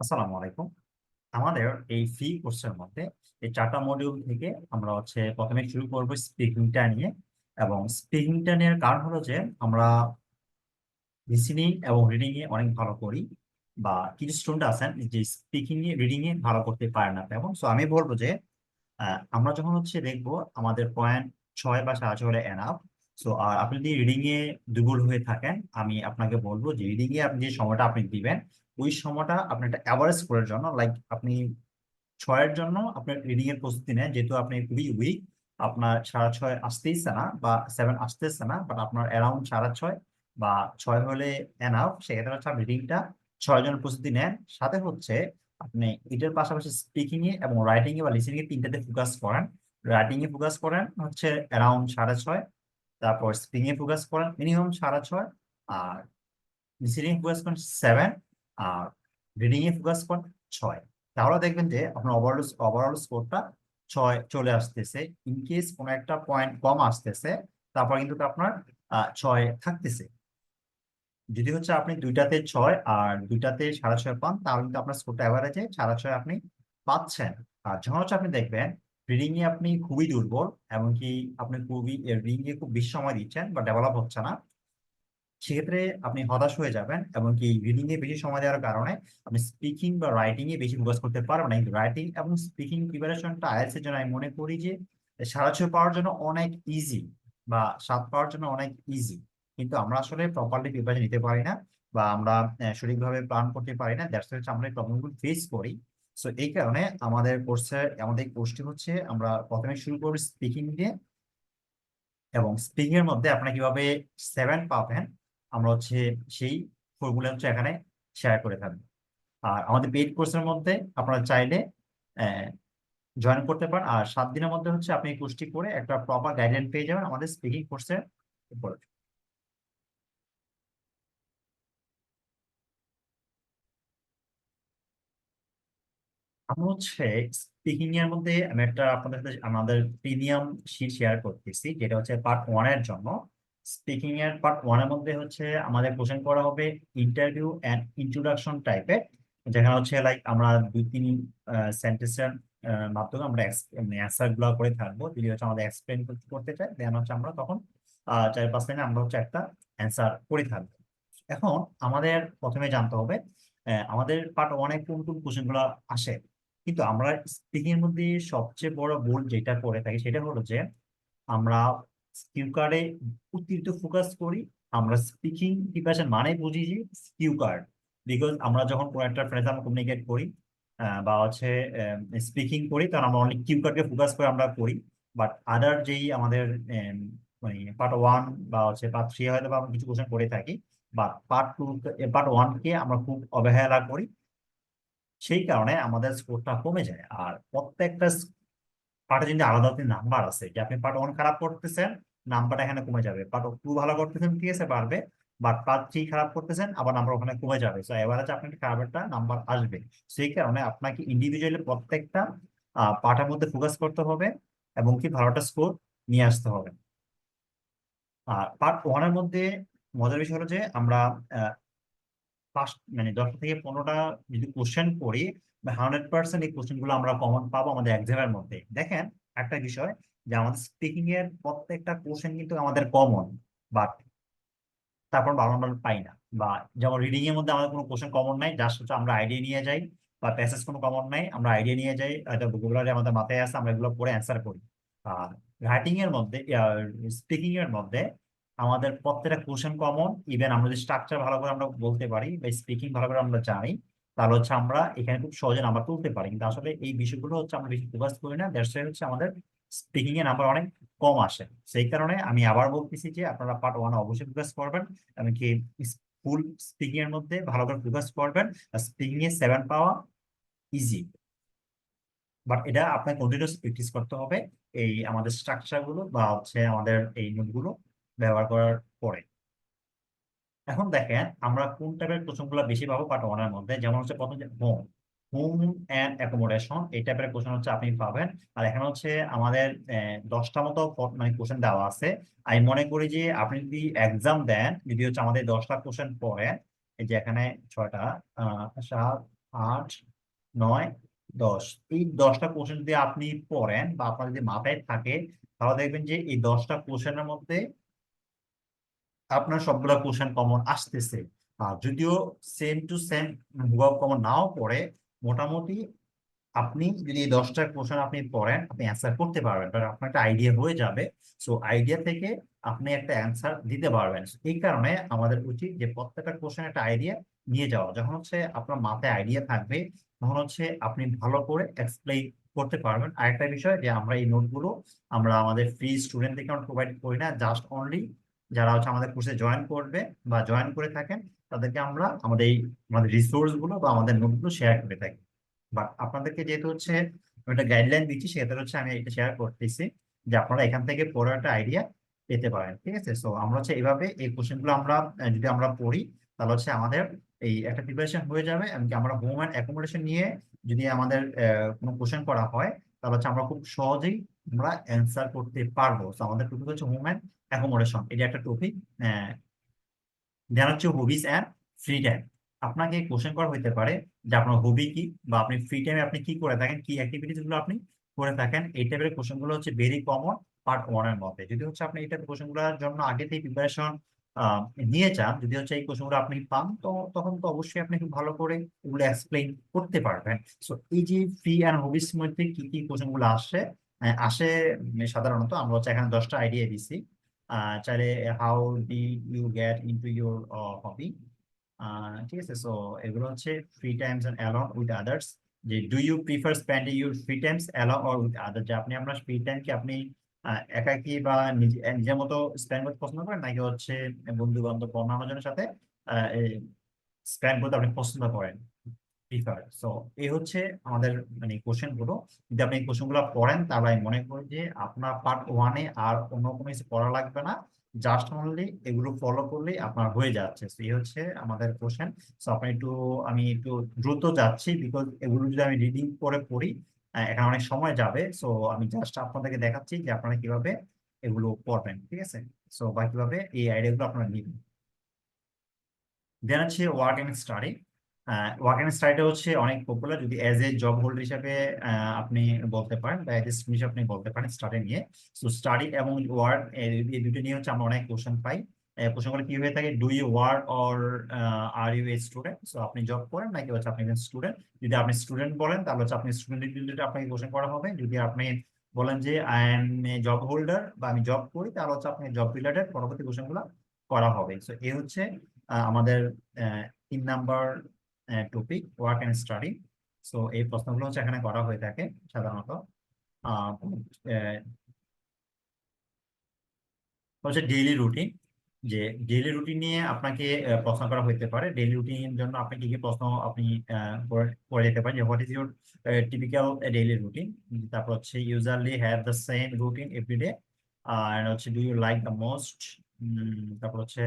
আসসালামু আলাইকুম। আমাদের এই ফ্রি কোর্সের মধ্যে এই 4টা মডিউল থেকে আমরা প্রথমে শুরু করব স্পিকিংটা নিয়ে। এবং স্পিকিংটা নেওয়ার কারণ হলো যে আমরা লিসেনিং এবং রিডিং এ অনেক ভালো করি, বা কিছু স্টুডেন্ট আছেন যে স্পিকিং এ রিডিং এ ভালো করতে পারে না তেমন। সো আমি বলবো যে আমরা যখন দেখবো আমাদের পয়েন্ট 6 বা 6.5 হলে এনাফ। সো আর আপনি যদি রিডিং এ দুর্বল হয়ে থাকেন, আমি আপনাকে বলবো যে রিডিং এ আপনি যে সময়টা আপনি দিবেন, ওই সময়টা আপনি একটা অ্যাভারেজ স্কোরের জন্য, লাইক আপনি 6-এর জন্য আপনার রিডিং এর প্রস্তুতি নেন, যেহেতু আপনি খুবই উইক। আপনার 6.5 আসতেইছে না বা 7 আসতেছে না, বাট আপনার অ্যারাউন্ড 6.5 বা 6 হলে এনাফ। সেক্ষেত্রে আপনি রিডিংটা 6 জনের প্রস্তুতি নেন। সাথে আপনি এটার পাশাপাশি স্পিকিং এ এবং রাইটিং এ বা লিসেনিং এ তিনটাতে ফোকাস করেন। রাইটিং এ ফোকাস করেন অ্যারাউন্ড 6.5, তারপর স্পিকিং এ ফোকাস করেন মিনিমাম 6.5, আর লিসেনিং এ ফোকাস করেন 7, আর রিডিং এ ফোকাস করেন 6। তাহলে দেখবেন যে আপনার ওভারঅল ওভারঅল স্কোরটা 6 চলে আসতেছে। ইন কেস কোনো একটা পয়েন্ট কম আসতেছে, তারপর কিন্তু আপনার 6 থাকতেছে। যদি আপনি দুইটাতে 6 আর দুইটাতে 6.5 পান, তাহলে কিন্তু আপনার স্কোরটা অ্যাভারেজে 6.5 আপনি পাচ্ছেন। আর যখন আপনি দেখবেন রিডিং এ আপনি খুবই দুর্বল, এমনকি আপনি খুবই রিডিং এ খুব বেশি সময় দিচ্ছেন বা ডেভেলপ হচ্ছে না, সেক্ষেত্রে আপনি হতাশ হয়ে যাবেন। এবং কি রিডিং এ বেশি সময় দেওয়ার কারণে আপনি স্পিকিং বা রাইটিং এ বেশি ফোকাস করতে পারবেন না। কিন্তু রাইটিং এবং স্পিকিং প্রিপারেশনটা আইএলটিএস এর জন্য আমি মনে করি যে 6.5 পাওয়ার জন্য অনেক ইজি, বা 7 পাওয়ার জন্য অনেক ইজি। কিন্তু আমরা আসলে প্রপারলি প্রিপারেশন নিতে পারি না, বা আমরা সঠিকভাবে প্ল্যান করতে পারি না। দ্যাটস আমরা এই প্রবলেমগুলো ফেস করি। সো এই কারণে আমাদের কোর্সটি আমরা প্রথমে শুরু করব স্পিকিং দিয়ে। এবং স্পিকিং এর মধ্যে আপনারা কিভাবে 7 পাবেন, আমরা সেই ফর্মুলা এখানে শেয়ার করে থাকবো। আর আমাদের পেইড কোর্সের মধ্যে আপনারা চাইলে জয়েন করতে পারেন। আর 7 দিনের মধ্যে আপনি এই কোর্সটি করে একটা প্রপার গাইডলাইন পেয়ে যাবেন আমাদের স্পিকিং কোর্সের উপরে। আমি স্পিকিং এর মধ্যে আমি একটা আপনাদের সাথে আমাদের প্রিমিয়াম শীট শেয়ার করতেছি, যেটা পার্ট 1 এর জন্য। স্পিকিং এর পার্ট 1 এর মধ্যে আমাদের কোশ্চেন করা হবে ইন্টারভিউ এন্ড ইন্ট্রোডাকশন টাইপের, যেখানে লাইক আমরা 2-3 সেন্টেন্সের মাধ্যমে আমরা অ্যান্সার গুলো করে থাকবো। যদি আমাদের এক্সপ্লেন করতে চাই, দেন আমরা তখন 4-5 লাইনে আমরা একটা অ্যান্সার করে থাকবো। এখন আমাদের প্রথমে জানতে হবে আমাদের পার্ট 1-এ কোন কোন কোশ্চেন গুলো আসে। কিন্তু আমরা স্পিকিং এর মধ্যে সবচেয়ে বড় ভুল যেটা করে থাকি, সেটা হলো যে আমরা কিউ কার্ডে অতিরিক্ত ফোকাস করি। আমরা স্পিকিং প্রিপারেশন মানে বুঝি যে কিউ কার্ড। বিকজ আমরা যখন কোনো একটা ফ্রেন্ড আমরা কমিউনিকেট করি বা স্পিকিং করি, তখন আমরা অনলি কিউ কার্ডকে ফোকাস করে আমরা করি। বাট আদার যেই আমাদের মানে পার্ট 1 বা পার্ট 3 হয়তো বা আমরা কিছু কোশ্চেন করে থাকি, বা পার্ট 1 কে আমরা খুব অবহেলা করি। সেই কারণে আমাদের স্কোরটা কমে যায়। আর প্রত্যেকটা পার্টে যদি আলাদা নাম্বার আছে, যে আপনি পার্ট 1 খারাপ করতেছেন, নাম্বারটা এখানে কমে যাবে। পার্ট 2 ভালো করতেছেন, ঠিক আছে, বাড়বে। বাট পার্ট 3 খারাপ করতেছেন, আবার নাম্বার ওখানে কমে যাবে। তো এভারেজ আপনার খারাপ একটা নাম্বার আসবে। সেই কারণে আপনাকে ইন্ডিভিজুয়ালি প্রত্যেকটা পার্টের মধ্যে ফোকাস করতে হবে, এবং কি ভালো একটা স্কোর নিয়ে আসতে হবে। আর পার্ট 1 এর মধ্যে মজার বিষয় হলো যে আমরা পাঁচ মানে 10টা থেকে 15টা যদি কোশ্চেন করি, 100% এই কোশ্চেন গুলো আমরা কমন পাবো আমাদের এক্সামের মধ্যে। দেখেন, একটা বিষয় যে আমাদের স্পিকিং এর প্রত্যেকটা কোশ্চেন কিন্তু আমাদের কমন, বাট তারপর ভালো আমরা পাই না। বা যেমন রিডিং এর মধ্যে আমাদের কোনো কোশ্চেন কমন নাই, জাস্ট আমরা আইডিয়া নিয়ে যাই। বা প্যাসেজ কোনো কমন নাই, আমরা আইডিয়া নিয়ে যাই, হয়তো ভোকাবুলারি আমাদের মাথায় আছে, আমরা এগুলো পড়ে অ্যান্সার করি। আর রাইটিং এর মধ্যে, স্পিকিং এর মধ্যে আমাদের প্রত্যেকটা কোশ্চেন কমন। ইভেন আমরা যদি স্ট্রাকচার ভালো করে আমরা বলতে পারি বা স্পিকিং ভালো করে আমরা জানি, তাহলে আমরা এখানে খুব সহজে নাম্বার তুলতে পারি। কিন্তু আসলে এই বিষয়গুলো আমরা বেশি ফোকাস করি না। দ্যাটস ওয়াই আমাদের স্পিকিং এ নাম্বার অনেক কম আসে। সেই কারণে আমি আবার বলতেছি যে আপনারা পার্ট 1 অবশ্যই ফোকাস করবেন, এমনকি ফুল স্পিকিং এর মধ্যে ভালো করে ফোকাস করবেন। স্পিকিং এ 7 পাওয়া ইজি, বাট এটা আপনাকে কন্টিনিউয়াস প্র্যাকটিস করতে হবে এই আমাদের স্ট্রাকচার গুলো বা আমাদের এই নোটগুলো ব্যবহার করার পরে। এখন দেখেন আমরা কোন টাইপের কোশ্চেনগুলো বেশি পাবো পার্ট 1 এর মধ্যে। যেমন প্রথম যে হোম, হোম এন্ড অ্যাকোমোডেশন, এই টাইপের কোশ্চেন আপনি পাবেন। আর এখানে আমাদের 10টা মতো মানে কোশ্চেন দেওয়া আছে। আমি মনে করি যে আপনি যদি এক্সাম দেন, যদি আমাদের 10টা কোশ্চেন পড়েন, এই যে এখানে 6টা, 7, 8, 9, 10, এই 10টা কোশ্চেন যদি আপনি পড়েন বা আপনার যদি মাথায় থাকে, তাহলে দেখবেন যে এই 10টা কোশ্চেনের মধ্যে আপনার সবগুলা কোশ্চেন কমন আসতেছে। আর যদিও সেম টু সেম হুবহু কমন নাও পড়ে, মোটামুটি আপনি যদি এই 10টা কোশ্চেন আপনি পড়েন, আপনি অ্যান্সার করতে পারবেন, কারণ আপনার একটা আইডিয়া হয়ে যাবে। সো আইডিয়া থেকে আপনি একটা অ্যান্সার দিতে পারবেন। So, এই কারণে আমাদের উচিত যে প্রত্যেকটা কোশ্চেন একটা আইডিয়া নিয়ে যাওয়া। যখন হচ্ছে আপনার মাথায় আইডিয়া থাকবে, তখন হচ্ছে আপনি ভালো করে এক্সপ্লেইন করতে পারবেন। আরেকটা বিষয় যে আমরা এই নোটগুলো আমরা আমাদের ফ্রি স্টুডেন্টদেরকে আমরা প্রোভাইড করি না, জাস্ট অনলি যারা হচ্ছে আমাদের কোর্সে জয়েন করবে বা জয়েন করে থাকেন, তাদেরকে আমরা আমাদের রিসোর্স গুলো বা আমাদের নোটগুলো শেয়ার করে থাকি। বাট আপনাদেরকে যেহেতু হচ্ছে একটা গাইডলাইন দিচ্ছি, সেক্ষেত্রে হচ্ছে আমি এটা শেয়ার করতেছি যে আপনারা এখান থেকে পড়ার একটা আইডিয়া পেতে পারেন। ঠিক আছে, সো আমরা হচ্ছে এইভাবে এই কোশ্চেন গুলো আমরা যদি আমরা পড়ি, তাহলে হচ্ছে আমাদের এই একটা প্রিপারেশন হয়ে যাবে। এমনকি আমরা হোম অ্যান্ড অ্যাকোমোডেশন নিয়ে যদি আমাদের কোনো কোশ্চেন করা হয়, তাহলে হচ্ছে আমরা খুব সহজেই আমরা অ্যান্সার করতে পারবো। তো আমাদের টপিক হচ্ছে হোম অ্যান্ড অ্যাকোমোডেশন, এটা একটা টপিক। দেন হচ্ছে হবিস অ্যান্ড ফ্রি টাইম। আপনাকে কোশ্চেন করা হইতে পারে যে আপনার হবি কি, বা আপনি ফ্রি টাইমে আপনি কি করে থাকেন, কি অ্যাক্টিভিটিস গুলো আপনি করে থাকেন। এই টাইপের কোশ্চেন গুলো হচ্ছে ভেরি কমন পার্ট ওয়ান এর মধ্যে। যদি হচ্ছে আপনি এই টাইপের কোশ্চেন গুলোর জন্য আগে থেকে প্রিপারেশন নিয়ে চান, যদি হচ্ছে এই কোশ্চেন গুলো আপনি পান, তো তখন তো অবশ্যই আপনি খুব ভালো করে এগুলো এক্সপ্লেইন করতে পারবেন। সো এই যে ফ্রি অ্যান্ড হবিস মধ্যে কি কি কোশ্চেন গুলো আসে আসে সাধারণত আমরা হচ্ছে এখানে 10টা আইডিয়া দিছি। চাইলে how did you get into your hobby, ঠিক আছে। সো এগুলো হচ্ছে free times and along with others. যে do you prefer spending your free times along or with other, যে আপনি আপনার ফ্রি টাইমকে আপনি একাকী বা নিজের মতো স্পেন্ড করতে পছন্দ করেন, নাকি হচ্ছে বন্ধু বান্ধব বা অন্যান্য জনের সাথে স্পেন্ড করতে আপনি পছন্দ করেন, প্রিফার। সো এই হচ্ছে আমাদের মানে কোশ্চেন গুলো। যদি আপনি এই কোশ্চেন গুলো পড়েন, তাহলে আমি মনে করি যে আপনার পার্ট ওয়ানে আর অন্য কোনো কিছু পড়া লাগবে না, জাস্ট অনলি এগুলো ফলো করলেই আপনার হয়ে যাচ্ছে। তো এই হচ্ছে আমাদের কোশ্চেন। সো আপনি একটু, আমি একটু দ্রুত যাচ্ছি, বিকজ এগুলো যদি আমি রিডিং করে পড়ি এখানে অনেক সময় যাবে। সো আমি জাস্ট আপনাদেরকে দেখাচ্ছি যে আপনারা কিভাবে এগুলো পড়বেন, ঠিক আছে। সো বা কিভাবে এই আইডিয়া গুলো আপনারা নিবেন। দেন হচ্ছে work and study. Work and স্টাডিটা হচ্ছে অনেক পপুলার, যদি এজ এ জব হোল্ডার হিসাবে আপনি বলতে পারেন, বা এজ এ স্টুডেন্ট হিসেবে আপনি বলতে পারেন স্টাডি নিয়ে। সো স্টাডি এবং ওয়ার্ক, এই দুটো নিয়ে হচ্ছে আমরা অনেক কোশ্চেন পাই। কোশ্চেনগুলো কি হয়ে থাকে, do you work or are you a student. So আপনি জব করেন নাকি হচ্ছে আপনি একজন স্টুডেন্ট। যদি আপনি স্টুডেন্ট বলেন, তাহলে হচ্ছে আপনি স্টুডেন্ট রিলেটেড আপনাকে কোশ্চেন করা হবে। যদি আপনি বলেন যে I M A job holder বা আমি জব করি, তাহলে হচ্ছে আপনি জব রিলেটেড পরবর্তী কোশ্চেনগুলো করা হবে। সো এই হচ্ছে আমাদের 3 number topic, work and study. So এই প্রশ্নগুলো হচ্ছে এখানে করা হয়ে থাকে সাধারণত। আহ, আহ, হচ্ছে ডেইলি রুটিন। যে ডেইলি রুটিন নিয়ে আপনাকে প্রশ্ন করা হইতে পারে। ডেইলি রুটিনের জন্য আপনি কি কি প্রশ্ন আপনি করে যেতে পারেন, যে what is your typical daily routine. তারপর হচ্ছে usually have the same routine every day. আর হচ্ছে do you like the most. তারপর হচ্ছে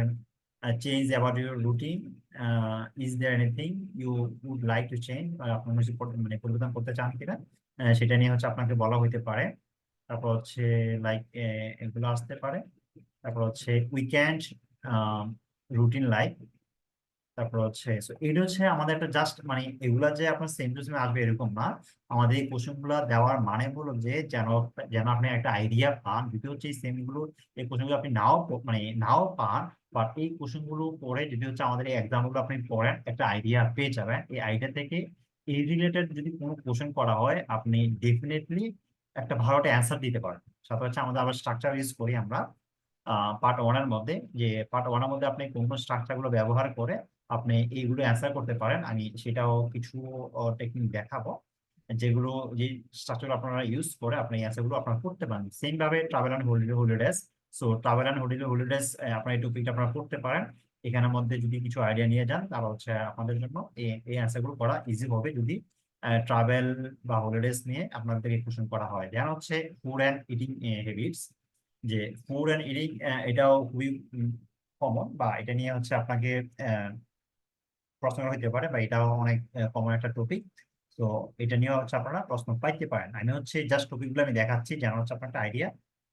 change about your routine, is there anything you would like to change, আপনার কিছু মানে পরিবর্তন করতে চান কিনা, সেটা নিয়ে হচ্ছে আপনাকে বলা হইতে পারে। তারপর হচ্ছে লাইক এগুলো আসতে পারে। তারপর হচ্ছে উইকেন্ড রুটিন লাইফ। তারপর হচ্ছে so এটা হচ্ছে আমাদের একটা জাস্ট মানে এগুলা যে আপনার সেম টু সেম আসবে এরকম না। আমাদের এই কোশ্চেন গুলা দেওয়ার মানে হলো যে যেন যেন আপনি একটা আইডিয়া পান। যদি হচ্ছে এই সেম গুলো, এই কোশ্চেন গুলো আপনি মানে নাও পান, বাট এই কোশ্চেন গুলো পড়ে যদি হচ্ছে আমাদের এই এক্সাম গুলো আপনি পড়েন, একটা আইডিয়া পেয়ে যাবেন। এই আইডিয়া থেকে এই রিলেটেড যদি কোনো কোশ্চেন করা হয়, আপনি ডেফিনেটলি একটা ভালো একটা অ্যান্সার দিতে পারবেন। সাথে হচ্ছে আমাদের আবার স্ট্রাকচার ইউজ করি আমরা পার্ট ওয়ানের মধ্যে। যে পার্ট ওয়ানের মধ্যে আপনি কোন কোন স্ট্রাকচার গুলো ব্যবহার করে আপনি এইগুলো অ্যান্সার করতে পারেন। আমি সেটাও কিছু টেকনিক দেখাবো, যেগুলো যে স্ট্রাকচার আপনারা ইউজ করে আপনি অ্যান্সার গুলো আপনারা করতে পারেন। সেম ভাবে travel and holidays. So travel and holidays আপনার এই টপিকটা আপনারা করতে পারেন। এখানের মধ্যে যদি কিছু আইডিয়া নিয়ে যান, তাহলে হচ্ছে আপনাদের জন্য এই এই অ্যান্সার গুলো করা ইজি হবে, যদি ট্রাভেল বা হলিডেজ নিয়ে আপনাদেরকে কোশ্চেন করা হয়। যেন হচ্ছে ফুড অ্যান্ড ইটিং হ্যাবিটস। যে ফুড অ্যান্ড ইটিং, এটাও খুবই কমন, বা এটা নিয়ে হচ্ছে আপনাকে প্রশ্ন হইতে পারে, বা এটাও অনেক কমন একটা টপিক। তো এটা নিয়ে হচ্ছে আপনারা প্রশ্ন পাইতে পারেন। আমি হচ্ছে জাস্ট টপিক গুলো আমি দেখাচ্ছি, যেন হচ্ছে আপনার একটা আইডিয়া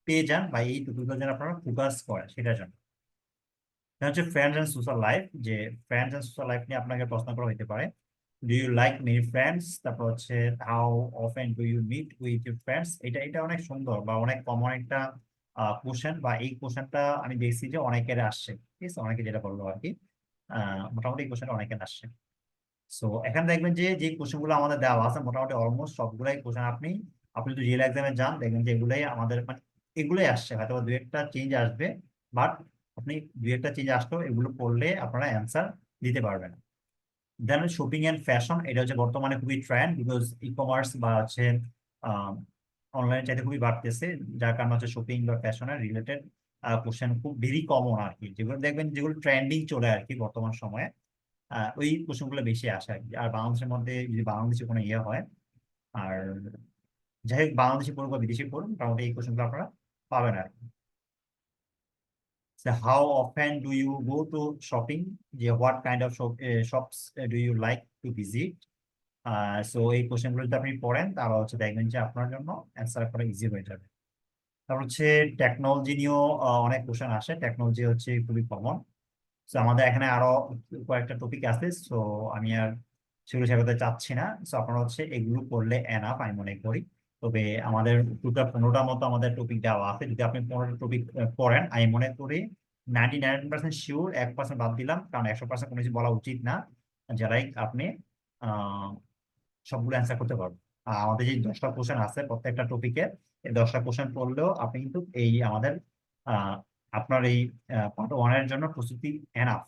পেয়ে যান, বা এই টপিক গুলো যেন আপনারা ফোকাস করেন সেটার জন্য। এটা হচ্ছে ফ্রেন্ডস এন্ড সোশ্যাল লাইফ। যে ফ্রেন্ডস এন্ড সোশ্যাল লাইফ নিয়ে আপনাকে প্রশ্ন করা হইতে পারে। Do you like many friends, তারপর হচ্ছে how often do you meet with your friends. এটা এটা অনেক সুন্দর বা অনেক কমন একটা কোশ্চেন, বা এই কোশ্চেনটা আমি দেখছি যে অনেকের আসছে, ঠিক আছে, অনেকে যেটা বললো আর কি। মোটামুটি এই কোশ্চেনটা অনেকের আসছে। সো এখানে দেখবেন যে যে কোশ্চেন গুলো আমাদের দেওয়া আছে মোটামুটি অলমোস্ট সবগুলাই কোশ্চেন আপনি আপনি যদি রিয়েল এক্সামে যান দেখবেন যে এগুলাই আমাদের মানে এগুলোই আসছে, হয়তো বা দু একটা চেঞ্জ আসবে, বাট আপনি দু একটা চেঞ্জ আসলেও এগুলো পড়লে আপনারা অ্যান্সার দিতে পারবেন। দেন শপিং এন্ড ফ্যাশন, এটা হচ্ছে বর্তমানে খুবই ট্রেন্ড, বিকজ ই কমার্স বা হচ্ছে অনলাইন চাইতে খুবই বাড়তেছে, যার কারণে হচ্ছে শপিং বা ফ্যাশনের রিলেটেড কোশ্চেন খুব ভেরি কমন আর কি, যেগুলো দেখবেন যেগুলো ট্রেন্ডিং চলে আর কি বর্তমান সময়ে, ওই কোশ্চেন গুলো বেশি আসে আর কি। আর বাংলাদেশের মধ্যে যদি বাংলাদেশে কোনো ইয়ে হয়, আর যাই হোক বাংলাদেশি পড়ুন বা বিদেশি পড়ুন, মোটামুটি এই কোশ্চেন গুলো আপনারা পাবেন আর কি। So how often do you go to shopping? যে what kind of shops do you like to visit? So এই কোশ্চেন গুলো যদি আপনি পড়েন তাহলে হচ্ছে দেখবেন যে আপনার জন্য অ্যান্সার করা ইজি হয়ে যাবে। তারপর হচ্ছে টেকনোলজি নিয়েও অনেক কোশ্চেন আসে, টেকনোলজি হচ্ছে খুবই কমন। তো আমাদের এখানে আরো কয়েকটা টপিক আছে, সো আমি আর সেগুলো শেখাতে চাচ্ছি না। সো আপনারা হচ্ছে এগুলো করলে এনাফ আমি মনে করি। তবে আমাদের টোটাল 15টার মতো আমাদের টপিক দেওয়া আছে, যদি আপনি 15টা টপিক পড়েন আমি মনে করি 99% শিওর, 1% বাদ দিলাম কারণ 100% কোনো কিছু বলা উচিত না, যারাই আপনি আহ সবগুলো অ্যান্সার করতে পারবেন। আর আমাদের যে 10টা কোশ্চেন আছে প্রত্যেকটা টপিকের, এই 10টা কোশ্চেন পড়লেও আপনি কিন্তু এই আমাদের আহ আপনার এই পার্ট 1 এর জন্য প্রস্তুতি এনাফ।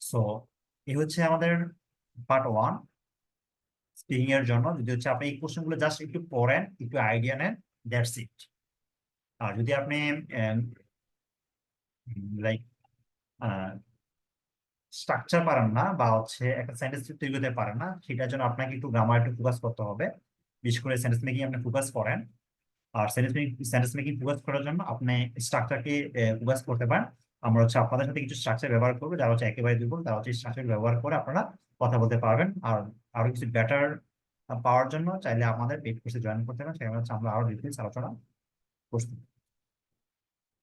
সো এই হচ্ছে আমাদের পার্ট 1 স্পিকিং এর জন্য। যদি হচ্ছে আপনি এই কোশ্চেন গুলো জাস্ট একটু পড়েন, একটু আইডিয়া নেন, দ্যাটস ইট। আর যদি আপনি লাইক স্ট্রাকচার পারেন না বা হচ্ছে একটা সেন্টেন্স তৈরি করতে পারেন না, সেটার জন্য আপনাকে একটু গ্রামার একটু ফোকাস করতে হবে। বিশেষ করে সেন্টেন্স মেকিং আপনি ফোকাস করেন। আর সেন্টেন্স মেকিং ফোকাস করার জন্য আপনি স্ট্রাকচারকে ফোকাস করতে পারেন। আমরা হচ্ছে আপনাদের সাথে কিছু স্ট্রাকচার ব্যবহার করবো, যারা হচ্ছে একেবারে দুর্বল তারা হচ্ছে স্ট্রাকচার ব্যবহার করে আপনারা কথা বলতে পারবেন। আর আরো কিছু বেটার পাওয়ার জন্য চাইলে আমাদের পেইড কোর্সে জয়েন করতে পারেন, সেখানে হচ্ছে আমরা আরো ডিটেলস আলোচনা করছি।